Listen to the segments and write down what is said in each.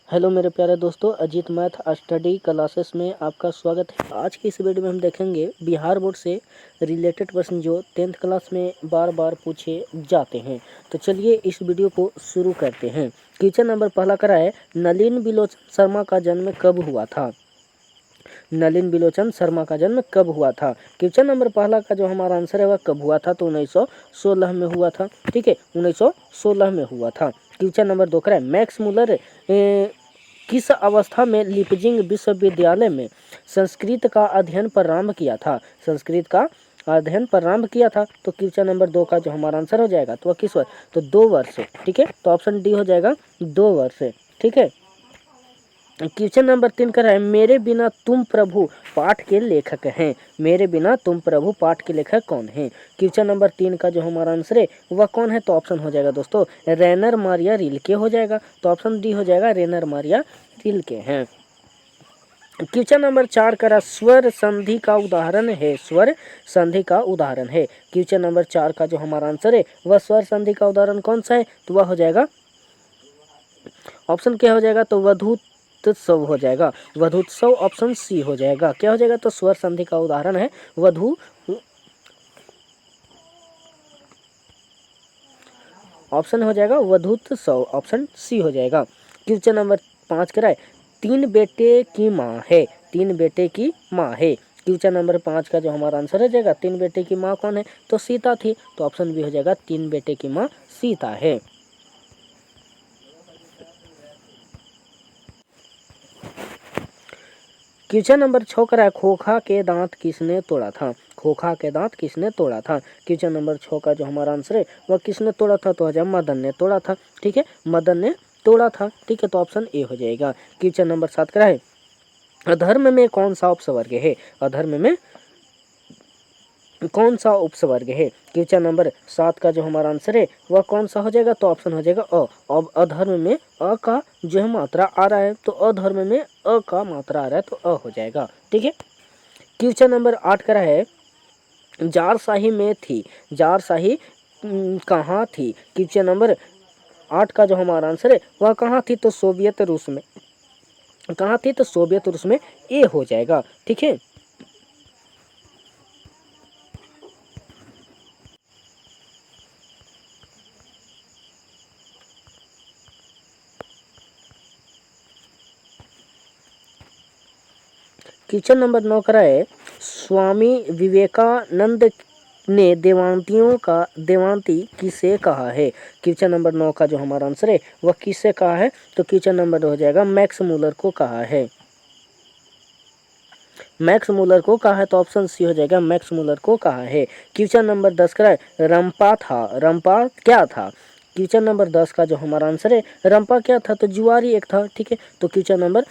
Hello मेरे प्यारे दोस्तों, अजीत मैथ स्टडी क्लासेस में आपका स्वागत है। आज की इस वीडियो में हम देखेंगे बिहार बोर्ड से रिलेटेड प्रश्न जो 10th क्लास में बार बार पूछे जाते हैं। तो चलिए इस वीडियो को शुरू करते हैं। क्वेश्चन नंबर पहला करा है, नलिन बिलोचन शर्मा का जन्म कब हुआ था। नलिन बिलोचन शर्मा का जन्म कब हुआ था। क्वेश्चन नंबर पहला का जो हमारा आंसर है वह कब हुआ था, तो 1916 में हुआ था। ठीक है, 1916 में हुआ था। क्वेश्चन नंबर 2 करा है, मैक्स मुलर किस अवस्था में लिपजिंग विश्वविद्यालय में संस्कृत का अध्ययन प्रारंभ किया था। संस्कृत का अध्ययन प्रारंभ किया था। तो क्वेश्चन नंबर 2 का जो हमारा आंसर हो जाएगा तो वह किस वर्ष, तो 2 वर्ष। ठीक है, तो ऑप्शन डी हो जाएगा 2 वर्ष। ठीक है, क्वेश्चन नंबर 3 कर रहा है, मेरे बिना तुम प्रभु पाठ के लेखक हैं। मेरे बिना तुम प्रभु पाठ के लेखक कौन हैं। क्वेश्चन नंबर 3 का जो हमारा आंसर है वह कौन है, तो ऑप्शन हो जाएगा दोस्तों रेनर मारिया रिल्के हो जाएगा। तो ऑप्शन डी हो जाएगा रेनर मारिया रिल्के हैं। क्वेश्चन नंबर 4 का स्वर संधि का उदाहरण है। स्वर संधि का उदाहरण है। क्वेश्चन नंबर 4 का जो हमारा आंसर है वह स्वर संधि का उदाहरण कौन सा है, तो वह हो जाएगा ऑप्शन क्या हो जाएगा, तो वधूत्सव हो जाएगा। वधूत्सव ऑप्शन सी हो जाएगा। क्या हो जाएगा, तो स्वर संधि का उदाहरण है वधु, ऑप्शन हो जाएगा वधूत्सव, ऑप्शन सी हो जाएगा। क्वेश्चन नंबर 5 कराए, 3 बेटे की माँ है। 3 बेटे की माँ है। क्वेश्चन नंबर 5 का जो हमारा आंसर हो जाएगा, 3 बेटे की माँ कौन है, तो सीता थी। तो ऑप्शन बी हो जाएगा 3 बेटे की माँ सीता है। क्वेश्चन नंबर 6 करा है, खोखा के दांत किसने तोड़ा था। खोखा के दांत किसने तोड़ा था। क्वेश्चन नंबर 6 का जो हमारा आंसर है वह किसने तोड़ा था, तो हो जाएगा मदन ने तोड़ा था। ठीक है, मदन ने तोड़ा था। ठीक है, तो ऑप्शन ए हो जाएगा। क्वेश्चन नंबर 7 करा है, अधर्म में कौन सा उपसर्ग है। अधर्म में कौन सा उपसर्ग है। क्वेश्चन नंबर 7 का जो हमारा आंसर है वह कौन सा हो जाएगा, तो ऑप्शन हो जाएगा अ। अब अधर्म में अ का जो है मात्रा आ रहा है, तो अधर्म में अ का मात्रा आ रहा है, तो अ हो जाएगा। ठीक है, क्वेश्चन नंबर 8 का है, जारशाही में थी। जारशाही कहाँ थी। क्वेश्चन नंबर 8 का जो हमारा आंसर है वह कहाँ थी, तो सोवियत रूस में। कहाँ थी, तो सोवियत रूस में, ए हो जाएगा। ठीक है, क्वेश्चन नंबर 9 करा है, स्वामी विवेकानंद ने देवांती किसे कहा है। क्वेश्चन नंबर 9 का जो हमारा आंसर है वह किसे कहा है, तो क्वेश्चन नंबर हो जाएगा मैक्स मूलर को कहा है। मैक्स मूलर को कहा है, तो ऑप्शन सी हो जाएगा मैक्स मूलर को कहा है। क्वेश्चन नंबर 10 करा है, रंपा था। रंपा क्या था। क्वेश्चन नंबर 10 का जो हमारा आंसर है रंपा क्या था, तो जुआरी एक था। ठीक है, तो क्वेश्चन नंबर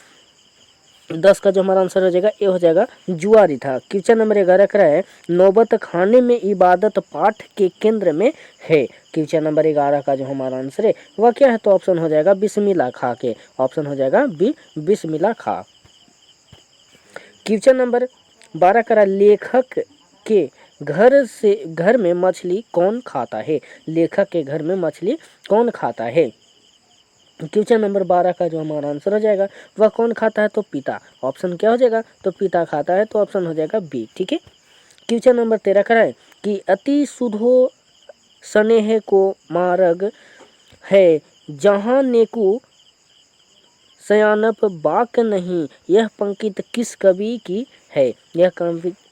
10 का जो हमारा आंसर हो जाएगा ए हो जाएगा जुआरी था। क्वेश्चन नंबर 11 का है, नौबत खाने में इबादत पाठ के केंद्र में है। क्वेश्चन नंबर 11 का जो हमारा आंसर है वह क्या है, तो ऑप्शन हो जाएगा बिस्मिल्लाह खा के। ऑप्शन हो जाएगा बी, बिस्मिल्लाह खा। क्वेश्चन नंबर 12 का, लेखक के घर में मछली कौन खाता है। लेखक के घर में मछली कौन खाता है। क्वेश्चन नंबर 12 का जो हमारा आंसर हो जाएगा वह कौन खाता है, तो पिता। ऑप्शन क्या हो जाएगा, तो पिता खाता है, तो ऑप्शन हो जाएगा बी। ठीक है, क्वेश्चन नंबर 13 का है कि अति सुधो स्नेह को मार्ग है, जहाँ नेकू सयानप बाक नहीं, यह पंक्ति किस कवि की है। यह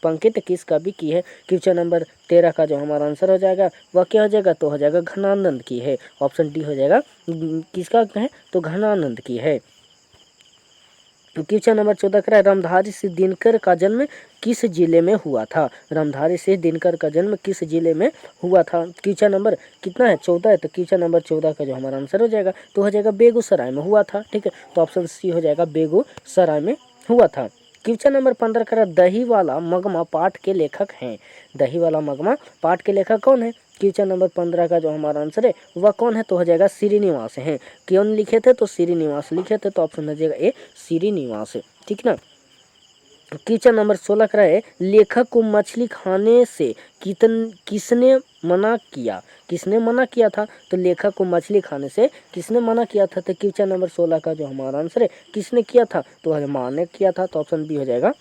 पंक्ति किस कवि की है। क्वेश्चन नंबर 13 का जो हमारा आंसर हो जाएगा वह क्या हो जाएगा, तो हो जाएगा घनानंद की है। ऑप्शन डी हो जाएगा किसका है, तो घनानंद की है। क्वेश्चन नंबर 14 का, रामधारी सिंह दिनकर का जन्म किस जिले में हुआ था। रामधारी सिंह दिनकर का जन्म किस जिले में हुआ था। क्वेश्चन नंबर कितना है, 14 है। तो क्वेश्चन नंबर 14 का जो हमारा आंसर हो जाएगा तो हो जाएगा बेगूसराय में हुआ था। ठीक है, तो ऑप्शन सी हो जाएगा बेगूसराय में हुआ था। क्वेश्चन नंबर 15 का, दही वाला मगमा पाठ के लेखक हैं। दही वाला मगमा पाठ के लेखक कौन है। क्वेश्चन नंबर 15 का जो हमारा आंसर है वह कौन है, तो हो जाएगा श्रीनिवास है। कौन लिखे थे, तो श्रीनिवास लिखे थे, तो ऑप्शन हो जाएगा ए श्रीनिवास। ठीक ना, क्वेश्चन नंबर 16 करा है लेखक को मछली खाने से किसने मना किया। किसने मना किया था, तो लेखक को मछली खाने से किसने मना किया था। तो क्वेश्चन नंबर 16 का जो हमारा आंसर है किसने किया था, तो माँ ने किया था, तो ऑप्शन बी हो जाएगा,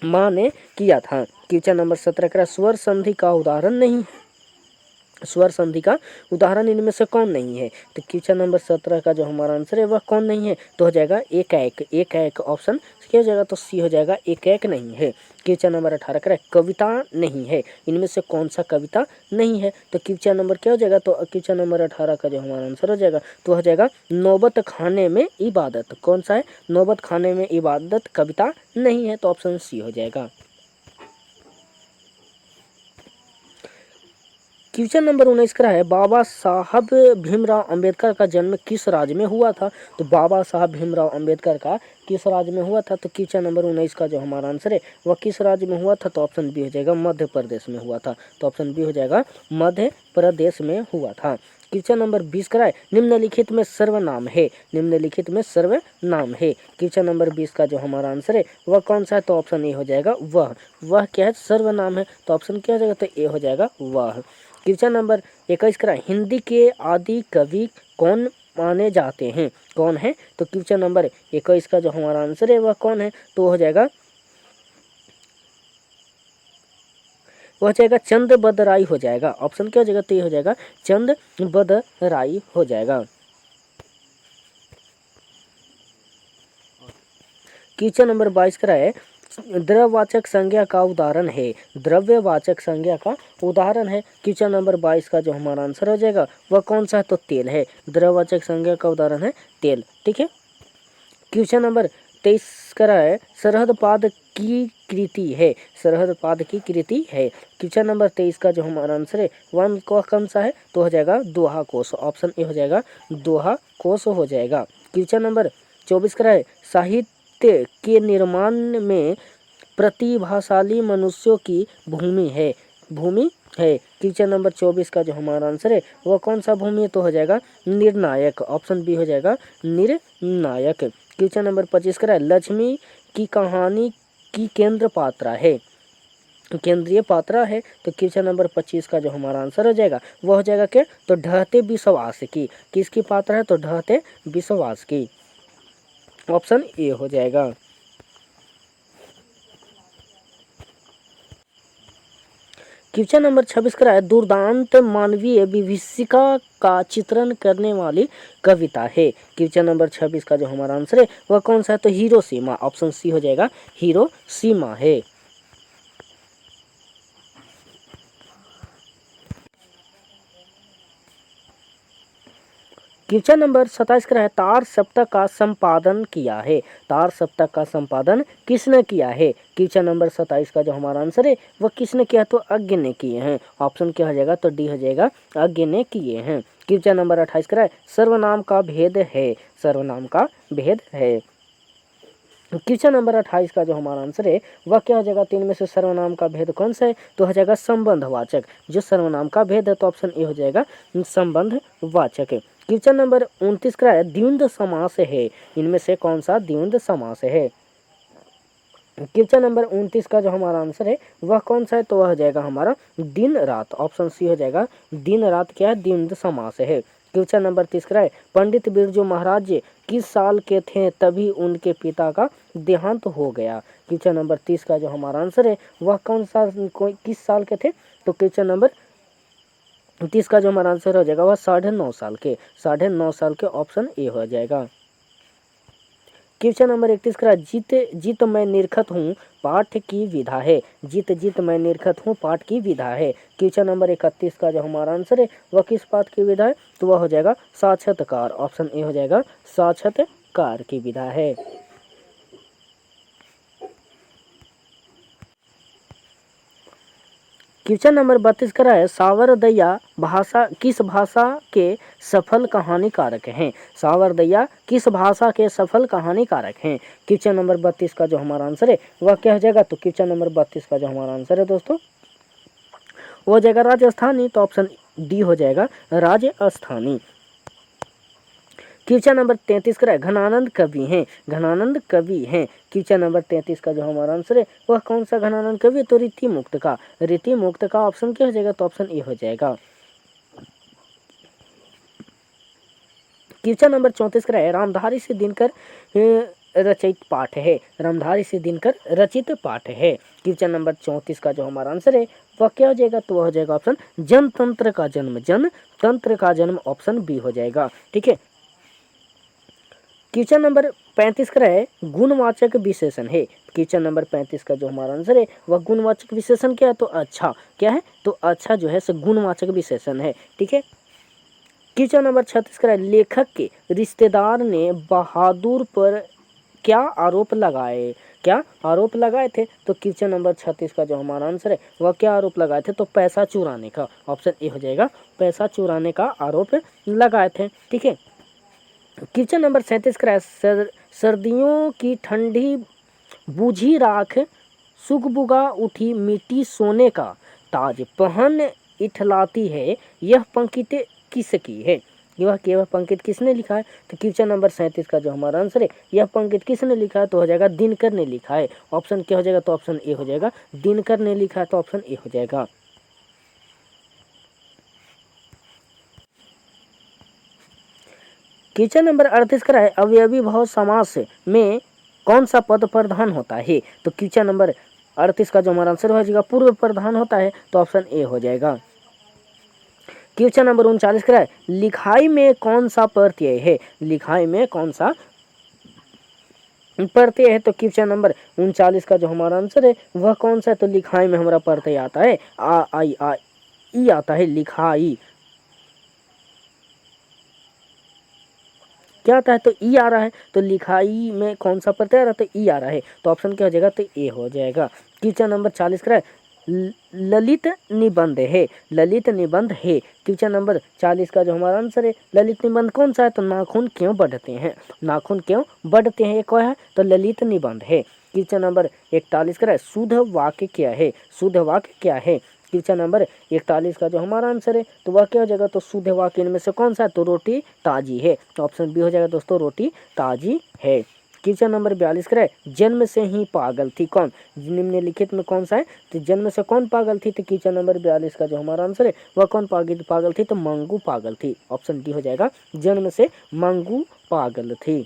माँ ने किया था। क्वेश्चन नंबर 17 करा स्वर संधि का उदाहरण नहीं है। स्वर संधि का उदाहरण इनमें से कौन नहीं है, तो क्वेश्चन नंबर 17 का जो हमारा आंसर है वह कौन नहीं है, तो हो जाएगा एक एक। एक एक ऑप्शन क्या हो जाएगा, तो सी हो जाएगा, एक एक नहीं है। क्वेश्चन नंबर 18 करें कविता नहीं है, इनमें से कौन सा कविता नहीं है, तो क्वेश्चन नंबर क्या हो जाएगा, तो क्वेश्चन नंबर 18 का जो हमारा आंसर हो जाएगा तो हो जाएगा नौबत खाने में इबादत। कौन सा है, नौबत खाने में इबादत कविता नहीं है, तो ऑप्शन सी हो जाएगा। क्वेश्चन नंबर 19 का है बाबा साहब भीमराव अंबेडकर का जन्म किस राज्य में हुआ था, तो बाबा साहब भीमराव अंबेडकर का किस राज्य में हुआ था, तो क्वेश्चन नंबर 19 का जो हमारा आंसर है वह किस राज्य में हुआ था, तो ऑप्शन बी हो जाएगा मध्य प्रदेश में हुआ था, तो ऑप्शन बी हो जाएगा मध्य प्रदेश में हुआ था। क्वेश्चन नंबर 20 का है निम्नलिखित में सर्वनाम है। निम्नलिखित में सर्वनाम है। क्वेश्चन नंबर 20 का जो हमारा आंसर है वह कौन सा है, तो ऑप्शन ए हो जाएगा वह क्या है, सर्वनाम है, तो ऑप्शन क्या हो जाएगा, तो ए हो जाएगा वह। क्वेश्चन नंबर 21 का हिंदी के आदि कवि कौन माने जाते हैं, कौन है, तो क्वेश्चन नंबर 21 का जो हमारा आंसर है वह कौन है, तो हो जाएगा वह जाएगा चंद बदराई हो जाएगा। ऑप्शन क्या हो जाएगा, तो ये हो जाएगा चंद बदराई हो जाएगा। क्वेश्चन नंबर 22 का है द्रव्यवाचक संज्ञा का उदाहरण है। द्रव्यवाचक संज्ञा का उदाहरण है। क्वेश्चन नंबर 22 का जो हमारा आंसर हो जाएगा वह कौन सा है, तो तेल है। द्रव्यवाचक संज्ञा का उदाहरण है तेल, ठीक है। क्वेश्चन नंबर 23 का है सरहद पाद की कृति है। सरहद पाद की कृति है। क्वेश्चन नंबर 23 का जो हमारा आंसर है वह कौन सा है, तो हो जाएगा दोहा कोश। ऑप्शन ए हो जाएगा दोहा कोश हो जाएगा। क्वेश्चन नंबर 24 का है साहित्य के निर्माण में प्रतिभाशाली मनुष्यों की भूमि है। भूमि है। क्वेश्चन नंबर 24 का जो हमारा आंसर है वह कौन सा भूमि है, तो हो जाएगा निर्णायक। ऑप्शन बी हो जाएगा निर्णायक। क्वेश्चन नंबर 25 का लक्ष्मी की कहानी की केंद्र पात्रा है, केंद्रीय पात्रा है, तो क्वेश्चन नंबर 25 का जो हमारा आंसर हो जाएगा वह हो जाएगा क्या, तो ढहते विश्वास की। किसकी पात्रा है, तो ढहते विश्वास की। ऑप्शन ए हो जाएगा। क्वेश्चन नंबर 26 का है दुर्दांत मानवीय विभीषिका का चित्रण करने वाली कविता है। क्वेश्चन नंबर 26 का जो हमारा आंसर है वह कौन सा है, तो हिरोशिमा। ऑप्शन सी हो जाएगा हिरोशिमा है। क्वेश्चन नंबर 27 का है तार सप्तक का संपादन किया है। तार सप्तक का संपादन किसने किया है। क्वेश्चन नंबर 27 का जो हमारा आंसर है वह किसने किया, तो अज्ञ ने किए हैं। ऑप्शन क्या हो जाएगा, तो डी हो जाएगा अज्ञ ने किए हैं। क्वेश्चन नंबर 28 का है सर्वनाम का भेद है। सर्वनाम का भेद है। क्वेश्चन नंबर 28 का जो हमारा आंसर है वह क्या हो जाएगा, तीन में से सर्वनाम का भेद कौन सा है, तो हो जाएगा संबंधवाचक। जो सर्वनाम का भेद है तो ऑप्शन ए हो जाएगा संबंधवाचक। क्वेश्चन नंबर 29 का है द्वंद्व समास है। इनमें से कौन सा द्वंद्व समास है। क्वेश्चन नंबर 29 का जो हमारा आंसर है वह कौन सा है, तो वह हो जाएगा हमारा दिन रात। ऑप्शन सी हो जाएगा दिन रात क्या है, द्वंद्व समास है। क्वेश्चन नंबर 30 का है पंडित बिरजू महाराज किस साल के थे तभी उनके पिता का देहांत हो गया। क्वेश्चन नंबर 30 का जो हमारा आंसर है वह कौन सा किस साल के थे, तो क्वेश्चन नंबर 30 का जो हमारा आंसर हो जाएगा वह 9.5 साल के। 9.5 साल के ऑप्शन ए हो जाएगा। क्वेश्चन नंबर 31 का जीत जीत मैं निरखत हूँ पाठ की विधा है। जीत जीत मैं निरखत हूँ पाठ की विधा है। क्वेश्चन नंबर 31 का जो हमारा आंसर है वह किस पाठ की विधा है, तो वह हो जाएगा साक्षात्कार। ऑप्शन ए हो जाएगा साक्षात्कार की विधा है। क्वेश्चन नंबर 32 का है सावरदैया भाषा किस भाषा के सफल कहानीकारक हैं। सावरदैया किस भाषा के सफल कहानीकारक हैं। क्वेश्चन नंबर 32 का जो हमारा आंसर है वह क्या हो जाएगा, तो क्वेश्चन नंबर 32 का जो हमारा आंसर है दोस्तों वो हो जाएगा राजस्थानी। तो ऑप्शन डी हो जाएगा राजस्थानी। क्वेश्चन नंबर 33 का घनानंद कवि हैं, घनानंद कवि हैं। क्वेश्चन नंबर 33 का जो हमारा आंसर है वह कौन सा घनानंद कवि है? तो रीति मुक्त का, रीति मुक्त का ऑप्शन क्या हो जाएगा? तो ऑप्शन ए हो जाएगा। क्वेश्चन नंबर 34 का रामधारी से दिनकर रचित पाठ है, रामधारी से दिनकर रचित पाठ है। क्वेश्चन नंबर 34 का जो हमारा आंसर है वह क्या हो जाएगा? तो वह हो जाएगा ऑप्शन जनतंत्र का जन्म, जनतंत्र का जन्म ऑप्शन बी हो जाएगा। ठीक है। क्वेश्चन नंबर 35 का गुणवाचक विशेषण है। क्वेश्चन नंबर 35 का जो हमारा आंसर है वह गुणवाचक विशेषण क्या है? तो अच्छा क्या है? तो अच्छा जो है सो गुणवाचक विशेषण है। ठीक है। क्वेश्चन नंबर 36 का लेखक के रिश्तेदार ने बहादुर पर क्या आरोप लगाए? क्या आरोप लगाए थे? तो क्वेश्चन नंबर 36 का जो हमारा आंसर है वह क्या आरोप लगाए थे? तो पैसा चुराने का, ऑप्शन ए हो जाएगा, पैसा चुराने का आरोप लगाए थे। ठीक है। क्वेश्चन नंबर 37 का सर्दियों की ठंडी बूझी राख सुगबुगा उठी मिट्टी सोने का ताज पहन इठलाती है, यह पंक्ति किसकी है? यह पंक्ति किसने लिखा है? तो क्वेश्चन नंबर 37 का जो हमारा आंसर है यह पंक्ति किसने लिखा है? तो हो जाएगा दिनकर ने लिखा है। ऑप्शन क्या हो जाएगा? तो ऑप्शन ए हो जाएगा, दिनकर ने लिखा है, तो ऑप्शन ए हो जाएगा। क्वेश्चन नंबर 38 का अवयवी भाव समास में कौन सा पद प्रधान होता है? तो क्वेश्चन नंबर 38 का जो हमारा आंसर हो जाएगा पूर्व प्रधान होता है, तो ऑप्शन ए हो जाएगा। क्वेश्चन नंबर 39 का लिखाई में कौन सा प्रत्यय है? लिखाई में कौन सा प्रत्यय है? तो क्वेश्चन नंबर 39 का जो हमारा आंसर है वह कौन सा है? तो लिखाई में हमारा प्रत्यय आता है आ आई आ ई आता है, लिखाई क्या आता है? तो ई आ रहा है। तो लिखाई में कौन सा प्रत्यय आ रहा है? तो ई आ रहा है, तो ऑप्शन क्या हो जाएगा? तो ए हो जाएगा। क्वेश्चन नंबर 40 का ललित निबंध है, ललित निबंध है। क्वेश्चन नंबर 40 का जो हमारा आंसर है ललित निबंध कौन सा है? तो नाखून क्यों बढ़ते हैं, नाखून क्यों बढ़ते हैं, ये क्या है? तो ललित निबंध है। क्वेश्चन नंबर 41 का शुद्ध वाक्य क्या है? शुद्ध वाक्य क्या है? क्वेश्चन नंबर 41 का जो हमारा आंसर है तो वह क्या हो जाएगा? तो शुद्ध वाक्य इनमें से कौन सा है? तो रोटी ताजी है, तो ऑप्शन बी हो जाएगा दोस्तों, रोटी ताजी है। क्वेश्चन नंबर 42 का जन्म से ही पागल थी कौन? निम्नलिखित में कौन सा है? तो जन्म से कौन पागल थी? तो क्वेश्चन नंबर 42 का जो हमारा आंसर है वह कौन पागल थी? तो मंगू पागल थी, ऑप्शन डी हो जाएगा, जन्म से मंगू पागल थी।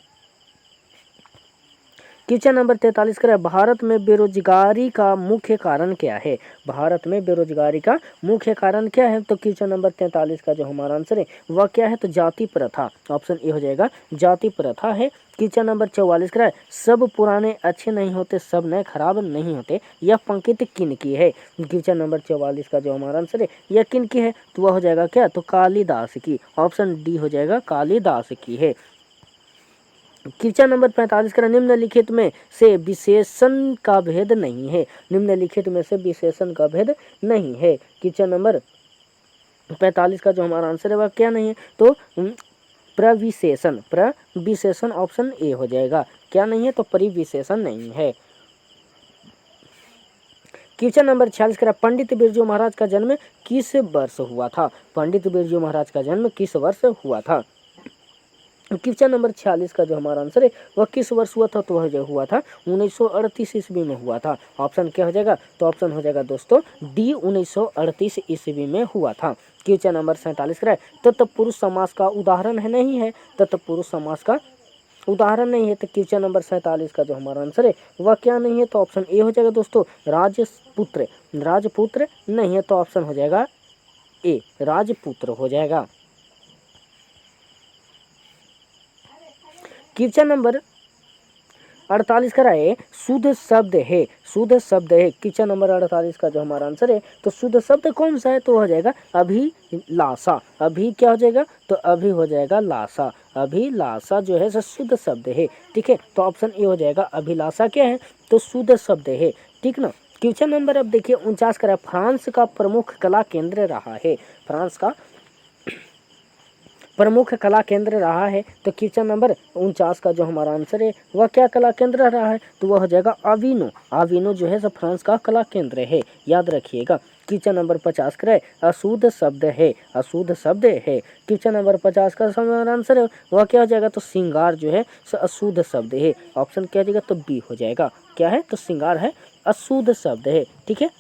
क्वेश्चन नंबर 43 का भारत में बेरोजगारी का मुख्य कारण क्या है? भारत में बेरोजगारी का मुख्य कारण क्या है? तो क्वेश्चन नंबर 43 का जो हमारा आंसर है वह क्या है? तो जाति प्रथा, ऑप्शन ए हो जाएगा, जाति प्रथा है। क्वेश्चन नंबर 44 का सब पुराने अच्छे नहीं होते, सब नए खराब नहीं होते, यह पंक्ति किन की है? क्वेश्चन नंबर 44 का जो हमारा आंसर है यह किन की है? तो वह हो जाएगा क्या? तो कालिदास की, ऑप्शन डी हो जाएगा, कालिदास की है। क्वेश्चन नंबर 45 का निम्नलिखित में से विशेषण का भेद नहीं है, निम्नलिखित में से विशेषण का भेद नहीं है। क्वेश्चन नंबर 45 का जो हमारा आंसर है वह क्या नहीं है? तो प्रविशेषण, प्रविशेषण ऑप्शन ए हो जाएगा, क्या नहीं है? तो परिविशेषण नहीं है। क्वेश्चन नंबर 46 का पंडित बिरजू महाराज का जन्म किस वर्ष हुआ था? पंडित बिरजू महाराज का जन्म किस वर्ष हुआ था? क्वेश्चन नंबर 46 का जो हमारा आंसर है वह किस वर्ष हुआ था? तो वह जो हुआ था 1938 ईस्वी में हुआ था, ऑप्शन क्या हो जाएगा? तो ऑप्शन हो जाएगा दोस्तों डी, 1938 ईस्वी में हुआ था। क्वेश्चन नंबर 47 का तत्पुरुष समास का उदाहरण है, नहीं है, तत्पुरुष समास का उदाहरण नहीं है। तो क्वेश्चन नंबर 47 का जो हमारा आंसर है वह क्या नहीं है? तो ऑप्शन ए हो जाएगा दोस्तों, राजपुत्र, राजपुत्र नहीं है, तो ऑप्शन हो जाएगा ए, राजपुत्र हो जाएगा। क्वेश्चन नंबर 48 का शुद्ध शब्द है, शुद्ध शब्द है। क्वेश्चन नंबर 48 का जो हमारा आंसर है तो शुद्ध शब्द कौन सा है? तो हो जाएगा अभिलाषा, अभी क्या हो जाएगा? तो अभी हो जाएगा लाशा, अभिलाषा जो है शुद्ध शब्द है। ठीक है, तो ऑप्शन ए हो जाएगा, अभिलाषा क्या है? तो शुद्ध शब्द है। ठीक ना। क्वेश्चन नंबर अब देखिए 49 का फ्रांस का प्रमुख कला केंद्र रहा है, फ्रांस का प्रमुख कला केंद्र रहा है। तो क्वेश्चन नंबर 49 का जो हमारा आंसर है वह क्या कला केंद्र रहा है? तो वह हो जाएगा अविनो, अविनो जो है फ्रांस का कला केंद्र है, याद रखिएगा। क्वेश्चन नंबर 50 करे अशुद्ध शब्द है, अशुद्ध शब्द है। क्वेश्चन नंबर 50 का सही आंसर है वह क्या हो जाएगा, तो श्रृंगार जो है अशुद्ध शब्द है। ऑप्शन क्या हो जाएगा, तो बी हो जाएगा। क्या है, तो श्रृंगार है अशुद्ध शब्द है। ठीक है।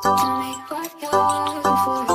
Tell me what you're looking for.